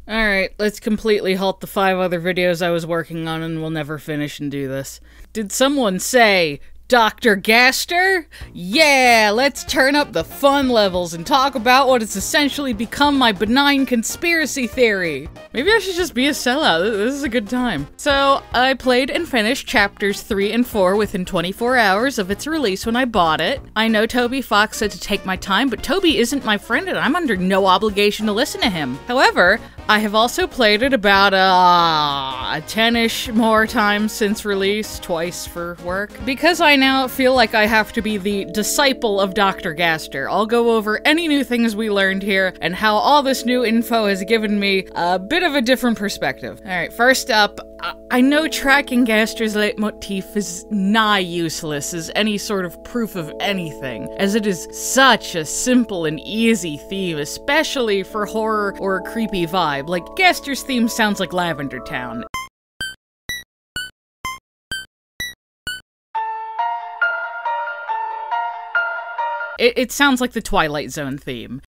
Alright, let's completely halt the 5 other videos I was working on and we'll never finish and do this. Did someone say Dr. Gaster? Yeah, let's turn up the fun levels and talk about what has essentially become my benign conspiracy theory. Maybe I should just be a sellout. This is a good time. So, I played and finished chapters 3 and 4 within 24 hours of its release when I bought it. I know Toby Fox said to take my time, but Toby isn't my friend and I'm under no obligation to listen to him. However, I have also played it about 10-ish more times since release, twice for work. Because I now feel like I have to be the disciple of Dr. Gaster, I'll go over any new things we learned here and how all this new info has given me a bit of a different perspective. Alright, first up, I know tracking Gaster's leitmotif is nigh useless as any sort of proof of anything, as it is such a simple and easy theme, especially for horror or a creepy vibe. Like, Gaster's theme sounds like Lavender Town. It sounds like the Twilight Zone theme.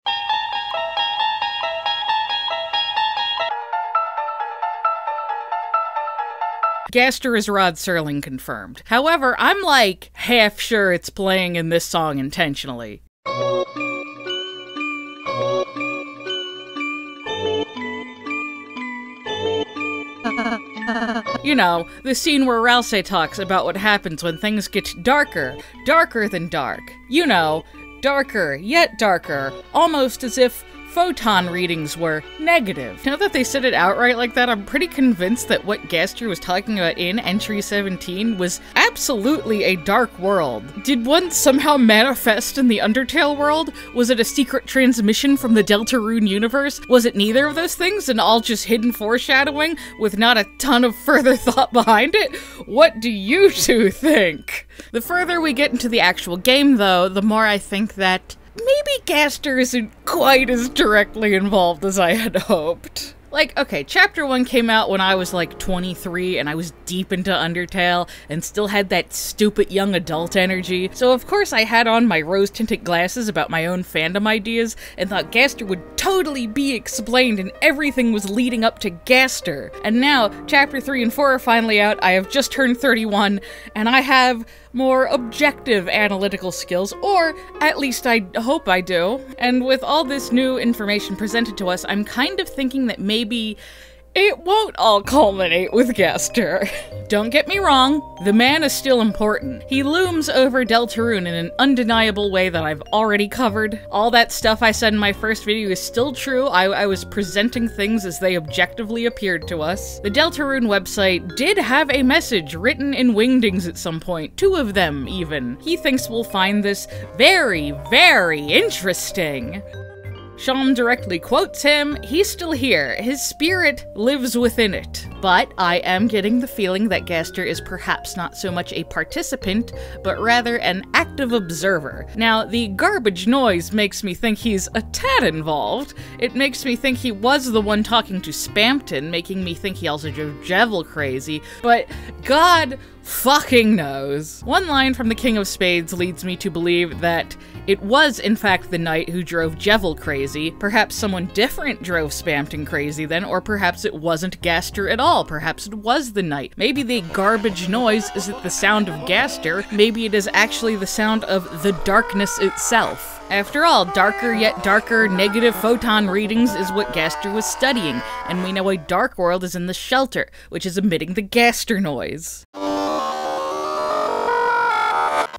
Gaster is Rod Serling confirmed. However, I'm like half sure it's playing in this song intentionally. You know, the scene where Rousey talks about what happens when things get darker, darker than dark. You know, darker, yet darker, almost as if photon readings were negative. Now that they said it outright like that, I'm pretty convinced that what Gaster was talking about in Entry 17 was absolutely a dark world. Did one somehow manifest in the Undertale world? Was it a secret transmission from the Deltarune universe? Was it neither of those things and all just hidden foreshadowing with not a ton of further thought behind it? What do you two think? The further we get into the actual game, though, the more I think that maybe Gaster isn't quite as directly involved as I had hoped. Like, okay, Chapter 1 came out when I was like 23 and I was deep into Undertale and still had that stupid young adult energy, so of course I had on my rose-tinted glasses about my own fandom ideas and thought Gaster would totally be explained and everything was leading up to Gaster. And now, Chapter 3 and 4 are finally out, I have just turned 31, and I have more objective analytical skills, or at least I hope I do. And with all this new information presented to us, I'm kind of thinking that maybe it won't all culminate with Gaster. Don't get me wrong, the man is still important. He looms over Deltarune in an undeniable way that I've already covered. All that stuff I said in my first video is still true. I was presenting things as they objectively appeared to us. The Deltarune website did have a message written in wingdings at some point, 2 of them even. He thinks we'll find this very, very interesting. Sham directly quotes him, "He's still here, his spirit lives within it." But I am getting the feeling that Gaster is perhaps not so much a participant, but rather an active observer. Now, the garbage noise makes me think he's a tad involved. It makes me think he was the one talking to Spampton, making me think he also drove Jevil crazy, but God fucking knows. One line from the King of Spades leads me to believe that it was, in fact, the knight who drove Jevil crazy. Perhaps someone different drove Spampton crazy then, or perhaps it wasn't Gaster at all. Perhaps it was the knight. Maybe the garbage noise isn't the sound of Gaster. Maybe it is actually the sound of the darkness itself. After all, darker yet darker negative photon readings is what Gaster was studying, and we know a dark world is in the shelter, which is emitting the Gaster noise.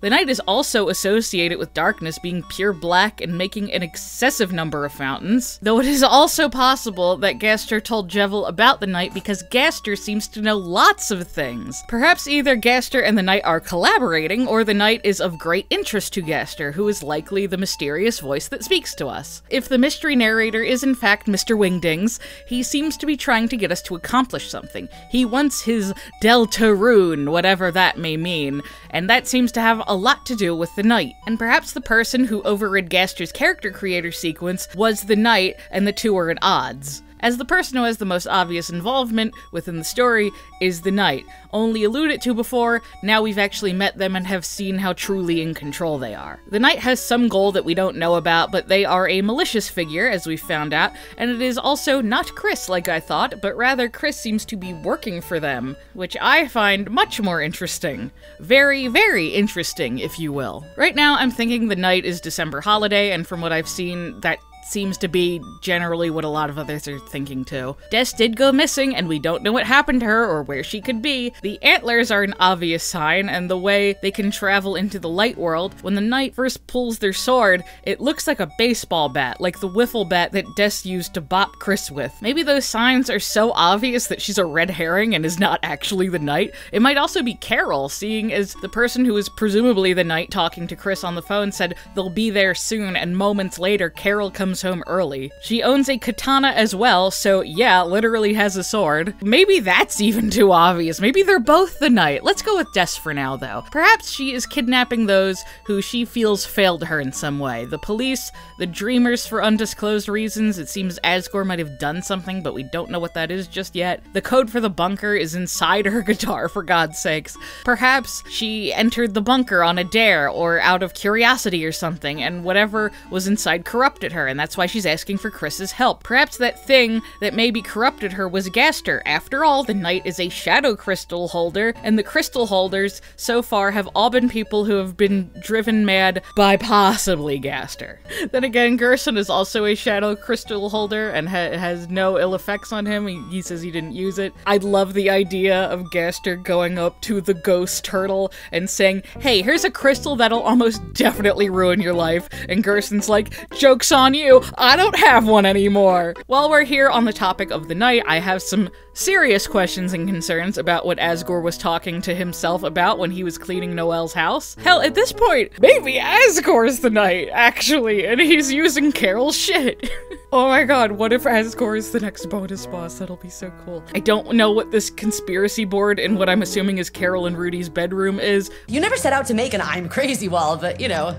The night is also associated with darkness being pure black and making an excessive number of fountains, though it is also possible that Gaster told Jevil about the night because Gaster seems to know lots of things. Perhaps either Gaster and the knight are collaborating, or the knight is of great interest to Gaster, who is likely the mysterious voice that speaks to us. If the mystery narrator is in fact Mr. Wingdings, he seems to be trying to get us to accomplish something. He wants his Deltarune, whatever that may mean, and that seems to have a lot to do with the knight. And perhaps the person who overrid Gaster's character creator sequence was the knight, and the two are at odds. as the person who has the most obvious involvement within the story is the Knight. Only alluded to before, now we've actually met them and have seen how truly in control they are. The Knight has some goal that we don't know about, but they are a malicious figure, as we found out, and it is also not Chris like I thought, but rather Chris seems to be working for them, which I find much more interesting. Very, very interesting, if you will. Right now, I'm thinking the Knight is December Holiday, and from what I've seen, that seems to be generally what a lot of others are thinking too. Des did go missing, and we don't know what happened to her or where she could be. The antlers are an obvious sign, and the way they can travel into the light world. When the Knight first pulls their sword, it looks like a baseball bat, like the wiffle bat that Des used to bop Chris with. Maybe those signs are so obvious that she's a red herring and is not actually the Knight. It might also be Carol, seeing as the person who is presumably the Knight talking to Chris on the phone said they'll be there soon, and moments later, Carol comes home early. She owns a katana as well, so yeah, literally has a sword. Maybe that's even too obvious. Maybe they're both the Knight. Let's go with Des for now, though. Perhaps she is kidnapping those who she feels failed her in some way. The police, the Dreamers for undisclosed reasons. It seems Asgore might have done something, but we don't know what that is just yet. The code for the bunker is inside her guitar, for God's sakes. Perhaps she entered the bunker on a dare, or out of curiosity or something, and whatever was inside corrupted her, and that's why she's asking for Chris's help. Perhaps that thing that maybe corrupted her was Gaster. After all, the Knight is a shadow crystal holder, and the crystal holders so far have all been people who have been driven mad by possibly Gaster. Then again, Gerson is also a shadow crystal holder and has no ill effects on him. He says he didn't use it. I love the idea of Gaster going up to the ghost turtle and saying, "Hey, here's a crystal that'll almost definitely ruin your life." And Gerson's like, "Joke's on you, I don't have one anymore." While we're here on the topic of the Knight, I have some serious questions and concerns about what Asgore was talking to himself about when he was cleaning Noelle's house. Hell, at this point, maybe Asgore's the Knight, actually, and he's using Carol's shit. Oh my god, what if Asgore is the next bonus boss? That'll be so cool. I don't know what this conspiracy board in what I'm assuming is Carol and Rudy's bedroom is. You never set out to make an I'm crazy wall, but you know,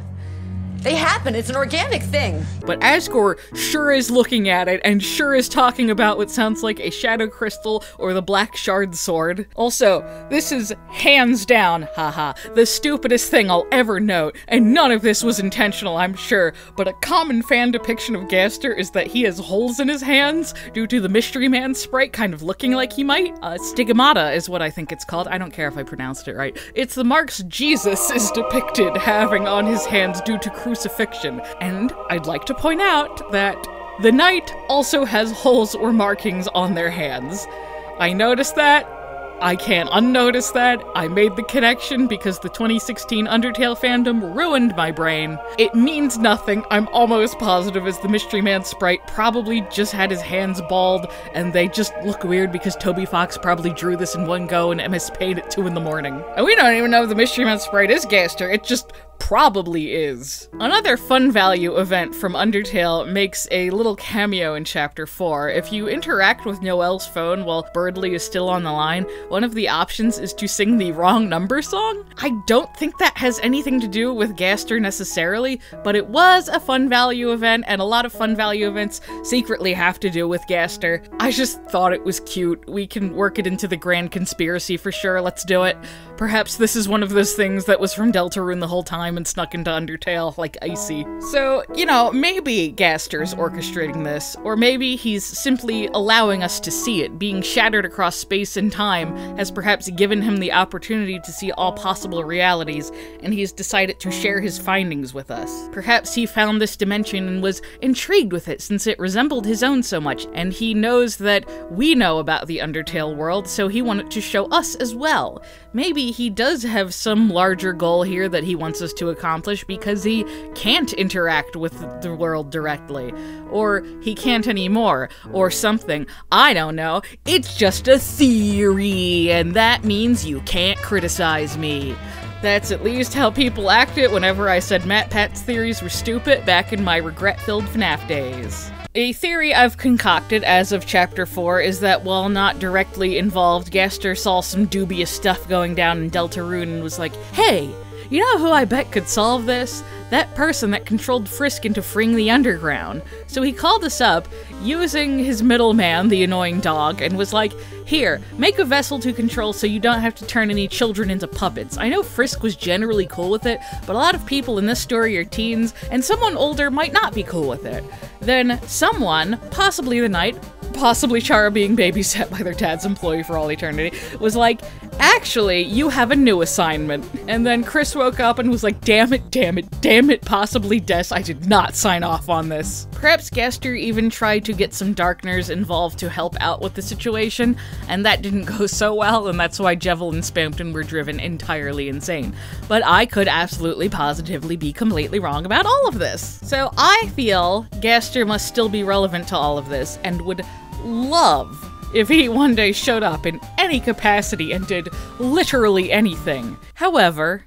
they happen. It's an organic thing. But Asgore sure is looking at it and sure is talking about what sounds like a shadow crystal or the black shard sword. Also, this is hands down, haha, the stupidest thing I'll ever note, and none of this was intentional, I'm sure, but a common fan depiction of Gaster is that he has holes in his hands due to the Mystery Man sprite kind of looking like he might. Stigmata is what I think it's called. I don't care if I pronounced it right. It's the marks Jesus is depicted having on his hands due to crucifixion, and I'd like to point out that the Knight also has holes or markings on their hands. I noticed that. I can't unnotice that. I made the connection because the 2016 Undertale fandom ruined my brain. It means nothing. I'm almost positive as the Mystery Man sprite probably just had his hands bald and they just look weird because Toby Fox probably drew this in one go and MS Paint at 2 in the morning. And we don't even know if the Mystery Man sprite is Gaster. It just probably is. Another fun value event from Undertale makes a little cameo in Chapter 4. If you interact with Noelle's phone while Birdly is still on the line, one of the options is to sing the wrong number song. I don't think that has anything to do with Gaster necessarily, but it was a fun value event, and a lot of fun value events secretly have to do with Gaster. I just thought it was cute. We can work it into the grand conspiracy for sure. Let's do it. Perhaps this is one of those things that was from Deltarune the whole time and snuck into Undertale, like Icy. So, you know, maybe Gaster's orchestrating this, or maybe he's simply allowing us to see it. Being shattered across space and time has perhaps given him the opportunity to see all possible realities, and he's decided to share his findings with us. Perhaps he found this dimension and was intrigued with it since it resembled his own so much, and he knows that we know about the Undertale world, so he wanted to show us as well. Maybe he does have some larger goal here that he wants us to accomplish because he can't interact with the world directly. Or he can't anymore, or something. I don't know. It's just a theory, and that means you can't criticize me. That's at least how people acted whenever I said Matt Pat's theories were stupid back in my regret-filled FNAF days. A theory I've concocted as of Chapter 4 is that while not directly involved, Gaster saw some dubious stuff going down in Deltarune and was like, "Hey, You know who I bet could solve this? That person that controlled Frisk into freeing the underground. So he called us up, using his middleman, the annoying dog, and was like, here, make a vessel to control so you don't have to turn any children into puppets. I know Frisk was generally cool with it, but a lot of people in this story are teens, and someone older might not be cool with it. Then someone, possibly the knight, possibly Chara being babysat by their dad's employee for all eternity, was like, actually, you have a new assignment. And then Chris woke up and was like, damn it, possibly Des, I did not sign off on this. Perhaps Gaster even tried to get some Darkners involved to help out with the situation, and that didn't go so well, and that's why Jevil and Spampton were driven entirely insane. But I could absolutely positively be completely wrong about all of this. So I feel Gaster must still be relevant to all of this, and would love if he one day showed up in any capacity and did literally anything. However,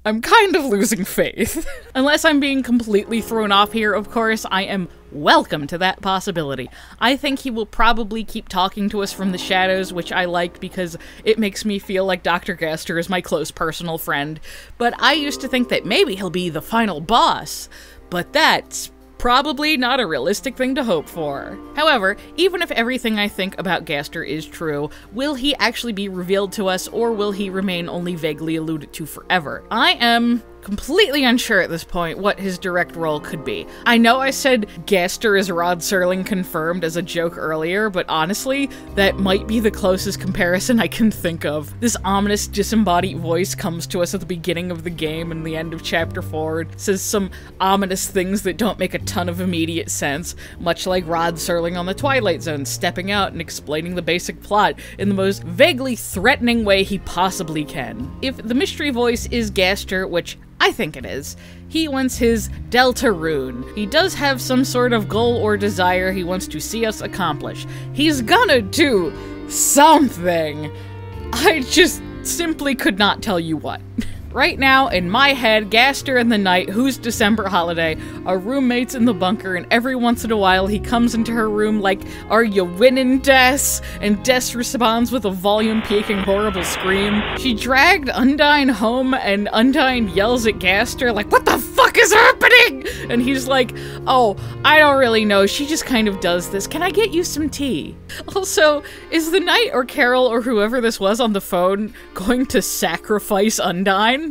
I'm kind of losing faith. Unless I'm being completely thrown off here, of course, I am welcome to that possibility. I think he will probably keep talking to us from the shadows, which I like because it makes me feel like Dr. Gaster is my close personal friend. But I used to think that maybe he'll be the final boss, but that's probably not a realistic thing to hope for. However, even if everything I think about Gaster is true, will he actually be revealed to us, or will he remain only vaguely alluded to forever? I am completely unsure at this point what his direct role could be. I know I said Gaster is Rod Serling confirmed as a joke earlier, but honestly, that might be the closest comparison I can think of. This ominous disembodied voice comes to us at the beginning of the game and the end of Chapter 4. It says some ominous things that don't make a ton of immediate sense, much like Rod Serling on the Twilight Zone, stepping out and explaining the basic plot in the most vaguely threatening way he possibly can. If the mystery voice is Gaster, which I think it is, he wants his Deltarune. He does have some sort of goal or desire he wants to see us accomplish. He's gonna do something. I just simply could not tell you what. Right now, in my head, Gaster and the Knight, who's December Holiday, are roommates in the bunker, and every once in a while he comes into her room like, "Are you winning, Des?" And Des responds with a volume-peaking horrible scream. She dragged Undyne home, and Undyne yells at Gaster like, "What the fuck is happening?" And he's like, "Oh, I don't really know, she just kind of does this. Can I get you some tea?" Also, is the Knight or Carol or whoever this was on the phone going to sacrifice Undyne?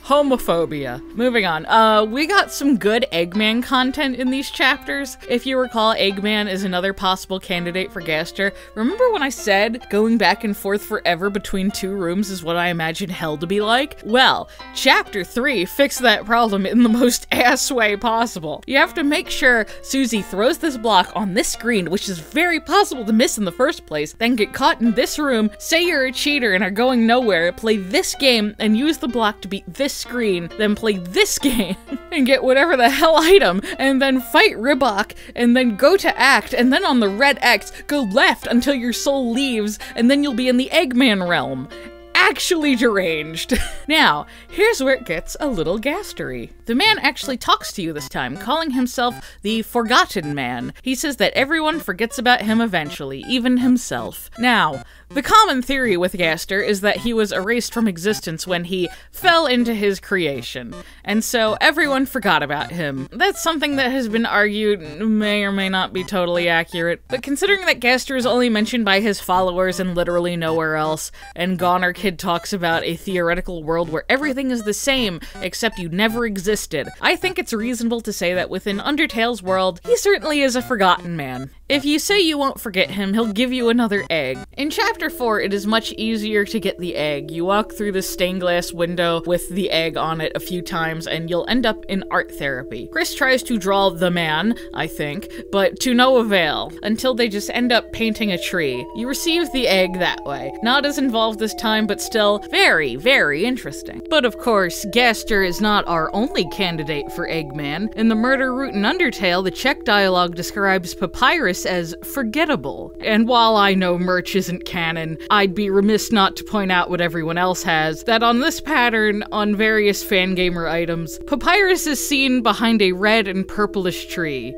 Homophobia. Moving on. We got some good Eggman content in these chapters. If you recall, Eggman is another possible candidate for Gaster. Remember when I said going back and forth forever between two rooms is what I imagine hell to be like? Well, Chapter 3 fixed that problem in the most ass way possible. You have to make sure Susie throws this block on this screen, which is very possible to miss in the first place, then get caught in this room, say you're a cheater and are going nowhere, play this game, and use the block to beat this screen, then play this game and get whatever the hell item, and then fight Ribbok, and then go to act, and then on the red X, go left until your soul leaves, and then you'll be in the Eggman realm. Actually deranged. Now, here's where it gets a little gastery. The man actually talks to you this time, calling himself the Forgotten Man. He says that everyone forgets about him eventually, even himself. Now, the common theory with Gaster is that he was erased from existence when he fell into his creation, and so everyone forgot about him. That's something that has been argued may or may not be totally accurate, but considering that Gaster is only mentioned by his followers and literally nowhere else, and Goner Kid talks about a theoretical world where everything is the same except you never existed, I think it's reasonable to say that within Undertale's world, he certainly is a forgotten man. If you say you won't forget him, he'll give you another egg. In Chapter 4, it is much easier to get the egg. You walk through the stained glass window with the egg on it a few times, and you'll end up in art therapy. Chris tries to draw the man, I think, but to no avail, until they just end up painting a tree. You receive the egg that way. Not as involved this time, but still very, very interesting. But of course, Gaster is not our only candidate for Eggman. In the Murder Route in Undertale, the Czech dialogue describes Papyrus as forgettable. And while I know merch isn't canon, I'd be remiss not to point out what everyone else has, that on this pattern, on various Fangamer items, Papyrus is seen behind a red and purplish tree.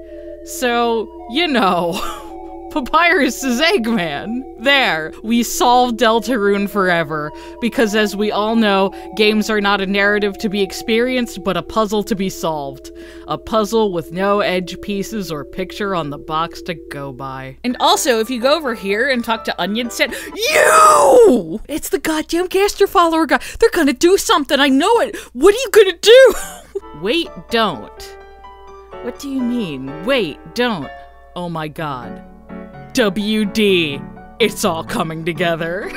So, you know, Papyrus is Eggman. There, we solved Deltarune forever, because as we all know, games are not a narrative to be experienced, but a puzzle to be solved. A puzzle with no edge pieces or picture on the box to go by. And also, if you go over here and talk to Onion Set, you! It's the goddamn Gaster follower guy. They're gonna do something, I know it. What are you gonna do? Wait, don't. What do you mean? Wait, don't. Oh my god. WD. It's all coming together.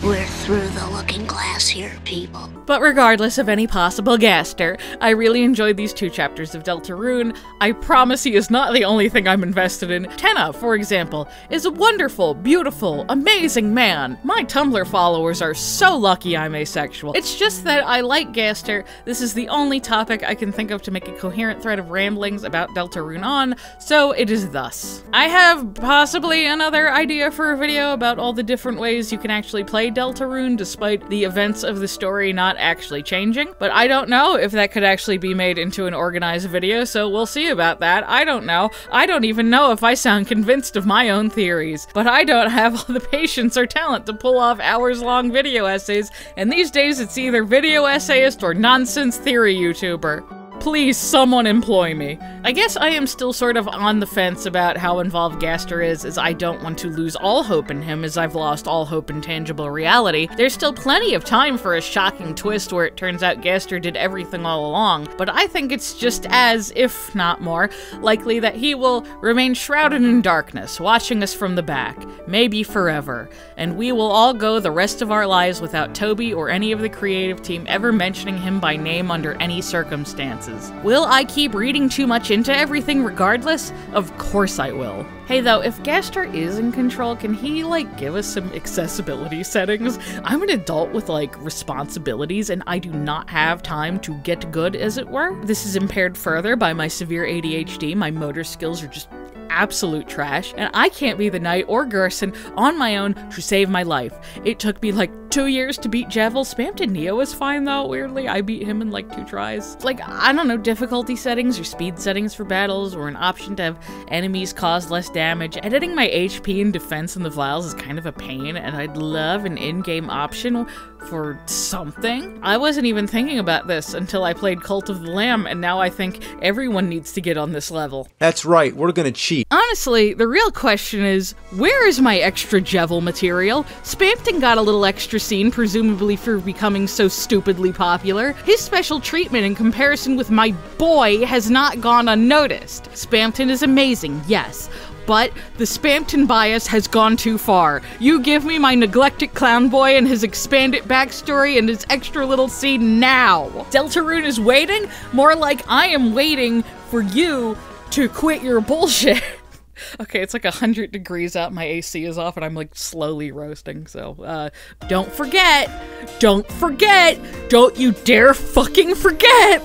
We're through the looking glass here, people. But regardless of any possible Gaster, I really enjoyed these 2 chapters of Deltarune. I promise he is not the only thing I'm invested in. Tenna, for example, is a wonderful, beautiful, amazing man. My Tumblr followers are so lucky I'm asexual. It's just that I like Gaster. This is the only topic I can think of to make a coherent thread of ramblings about Deltarune on, so it is thus. I have possibly another idea for a video about all the different ways you can actually play Deltarune despite the events of the story not actually changing, but I don't know if that could actually be made into an organized video, so we'll see about that. I don't know. I don't even know if I sound convinced of my own theories, but I don't have all the patience or talent to pull off hours-long video essays, and these days it's either video essayist or nonsense theory YouTuber. Please, someone employ me. I guess I am still sort of on the fence about how involved Gaster is, as I don't want to lose all hope in him as I've lost all hope in tangible reality. There's still plenty of time for a shocking twist where it turns out Gaster did everything all along, but I think it's just as, if not more, likely that he will remain shrouded in darkness, watching us from the back, maybe forever, and we will all go the rest of our lives without Toby or any of the creative team ever mentioning him by name under any circumstances. Will I keep reading too much into everything regardless? Of course I will. Hey though, if Gaster is in control, can he, like, give us some accessibility settings? I'm an adult with, like, responsibilities, and I do not have time to get good, as it were. This is impaired further by my severe ADHD. My motor skills are just absolute trash, and I can't be the knight or Gerson on my own to save my life. It took me like 2 years to beat Jevil. Spamton Neo is fine though, weirdly. I beat him in like 2 tries. Like, I don't know, difficulty settings or speed settings for battles, or an option to have enemies cause less damage. Editing my HP and defense in the vials is kind of a pain, and I'd love an in-game option for something. I wasn't even thinking about this until I played Cult of the Lamb, and now I think everyone needs to get on this level. That's right, we're gonna cheat. Honestly, the real question is, where is my extra Jevil material? Spamton got a little extra scene, presumably for becoming so stupidly popular. His special treatment in comparison with my boy has not gone unnoticed. Spamton is amazing, yes, but the Spamton bias has gone too far. You give me my neglected clown boy and his expanded backstory and his extra little scene now. Deltarune is waiting? More like I am waiting for you to quit your bullshit. Okay, it's like 100 degrees out, my AC is off, and I'm like slowly roasting, so, don't forget, don't you dare fucking forget!